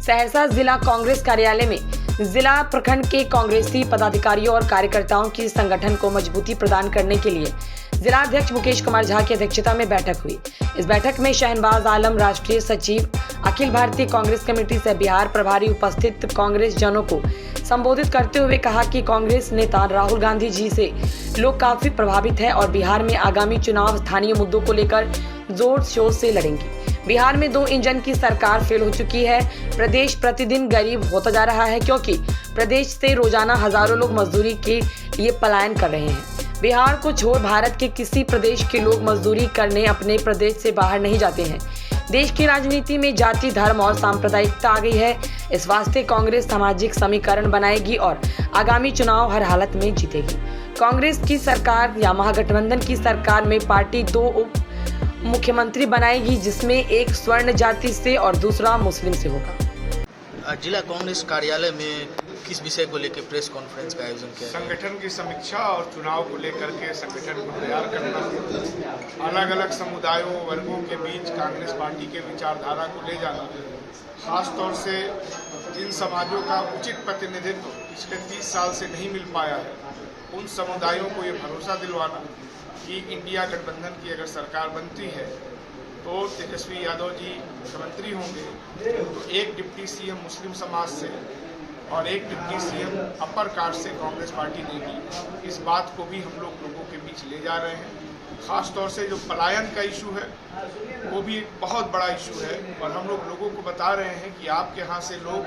सहरसा जिला कांग्रेस कार्यालय में जिला प्रखंड के कांग्रेसी पदाधिकारियों और कार्यकर्ताओं की संगठन को मजबूती प्रदान करने के लिए जिला अध्यक्ष मुकेश कुमार झा की अध्यक्षता में बैठक हुई। इस बैठक में शहनबाज आलम, राष्ट्रीय सचिव, अखिल भारतीय कांग्रेस कमेटी से बिहार प्रभारी उपस्थित कांग्रेस जनों को संबोधित करते हुए कहा कि कांग्रेस नेता राहुल गांधी जी से लोग काफी प्रभावित हैं और बिहार में आगामी चुनाव स्थानीय मुद्दों को लेकर जोर शोर से लड़ेंगे। बिहार में 2 इंजन की सरकार फेल हो चुकी है। प्रदेश प्रतिदिन गरीब होता जा रहा है क्योंकि प्रदेश से रोजाना हजारों लोग मजदूरी के लिए पलायन कर रहे हैं। बिहार को छोड़ भारत के किसी प्रदेश के लोग मजदूरी करने अपने प्रदेश से बाहर नहीं जाते हैं। देश की राजनीति में जाति, धर्म और सांप्रदायिकता आ गई है। इस वास्ते कांग्रेस सामाजिक समीकरण बनाएगी और आगामी चुनाव हर हालत में जीतेगी। कांग्रेस की सरकार या महागठबंधन की सरकार में पार्टी 2 उप मुख्यमंत्री बनाएगी, जिसमें एक स्वर्ण जाति से और दूसरा मुस्लिम से होगा। जिला कांग्रेस कार्यालय में किस विषय को लेकर प्रेस कॉन्फ्रेंस का आयोजन किया? संगठन की समीक्षा और चुनाव को लेकर के संगठन को तैयार करना, अलग अलग समुदायों वर्गों के बीच कांग्रेस पार्टी के विचारधारा को ले जाना, खासतौर से जिन समाजों का उचित प्रतिनिधित्व पिछले 30 साल से नहीं मिल पाया है, उन समुदायों को ये भरोसा दिलवाना कि इंडिया गठबंधन की अगर सरकार बनती है तो तेजस्वी यादव जी मुख्यमंत्री होंगे, तो एक डिप्टी सीएम मुस्लिम समाज से और एक डिप्टी सीएम अपर कास्ट से कांग्रेस पार्टी देगी। इस बात को भी हम लोगों के बीच ले जा रहे हैं। खास तौर से जो पलायन का इशू है वो भी एक बहुत बड़ा इशू है और हम लोगों को बता रहे हैं कि आपके यहाँ से लोग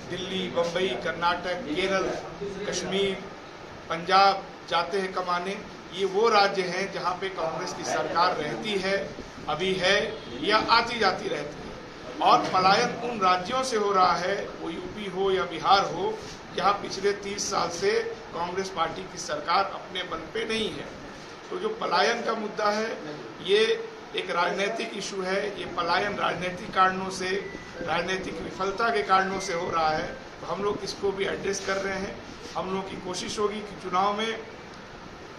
दिल्ली, बम्बई, कर्नाटक, केरल, कश्मीर, पंजाब जाते हैं कमाने। ये वो राज्य हैं जहाँ पे कांग्रेस की सरकार रहती है, अभी है या आती जाती रहती है। और पलायन उन राज्यों से हो रहा है, वो यूपी हो या बिहार हो, जहाँ पिछले 30 साल से कांग्रेस पार्टी की सरकार अपने बल पे नहीं है। तो जो पलायन का मुद्दा है ये एक राजनीतिक इशू है। ये पलायन राजनीतिक कारणों से, राजनीतिक विफलता के कारणों से हो रहा है। तो हम लोग इसको भी एड्रेस कर रहे हैं। हम लोग की कोशिश होगी कि चुनाव में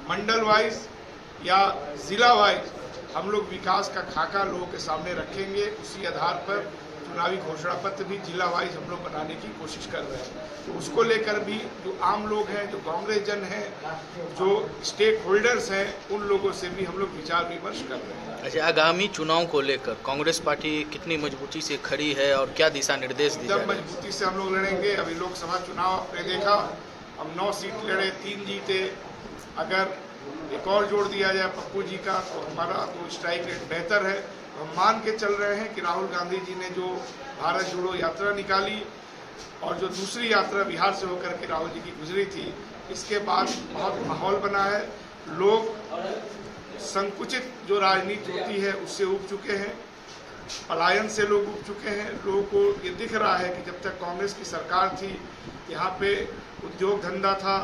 मंडल वाइज या जिला वाइज हम लोग विकास का खाका लोगों के सामने रखेंगे। उसी आधार पर चुनावी घोषणा पत्र भी जिला वाइज हम लोग बनाने की कोशिश कर रहे हैं। तो उसको लेकर भी जो आम लोग हैं, जो कांग्रेस जन हैं, जो स्टेक होल्डर्स हैं, उन लोगों से भी हम लोग विचार विमर्श कर रहे हैं। अच्छा, आगामी चुनाव को लेकर कांग्रेस पार्टी कितनी मजबूती से खड़ी है और क्या दिशा निर्देश दिए? एकदम मजबूती से हम लोग लड़ेंगे। अभी लोकसभा चुनाव आपने देखा, हम 9 सीट लड़े, 3 जीते। अगर एक और जोड़ दिया जाए पप्पू जी का तो हमारा तो स्ट्राइक रेट बेहतर है। हम मान के चल रहे हैं कि राहुल गांधी जी ने जो भारत जोड़ो यात्रा निकाली और जो दूसरी यात्रा बिहार से होकर के राहुल जी की गुजरी थी, इसके बाद बहुत माहौल बना है। लोग संकुचित जो राजनीति होती है उससे उब चुके हैं, पलायन से लोग उब चुके हैं। लोगों को ये दिख रहा है कि जब तक कांग्रेस की सरकार थी, यहाँ पे उद्योग धंधा था,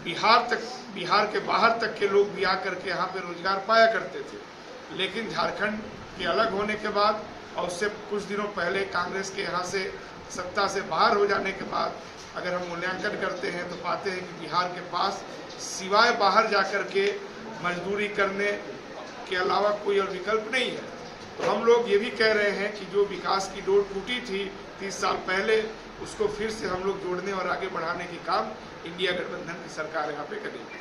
बिहार के बाहर तक के लोग भी आकर के यहाँ पे रोजगार पाया करते थे। लेकिन झारखंड के अलग होने के बाद और उससे कुछ दिनों पहले कांग्रेस के यहाँ से सत्ता से बाहर हो जाने के बाद अगर हम मूल्यांकन करते हैं तो पाते हैं कि बिहार के पास सिवाय बाहर जाकर के मजदूरी करने के अलावा कोई और विकल्प नहीं है। तो हम लोग ये भी कह रहे हैं कि जो विकास की डोर टूटी थी 30 साल पहले, उसको फिर से हम लोग जोड़ने और आगे बढ़ाने की काम इंडिया गठबंधन की सरकार यहाँ पे करेगी।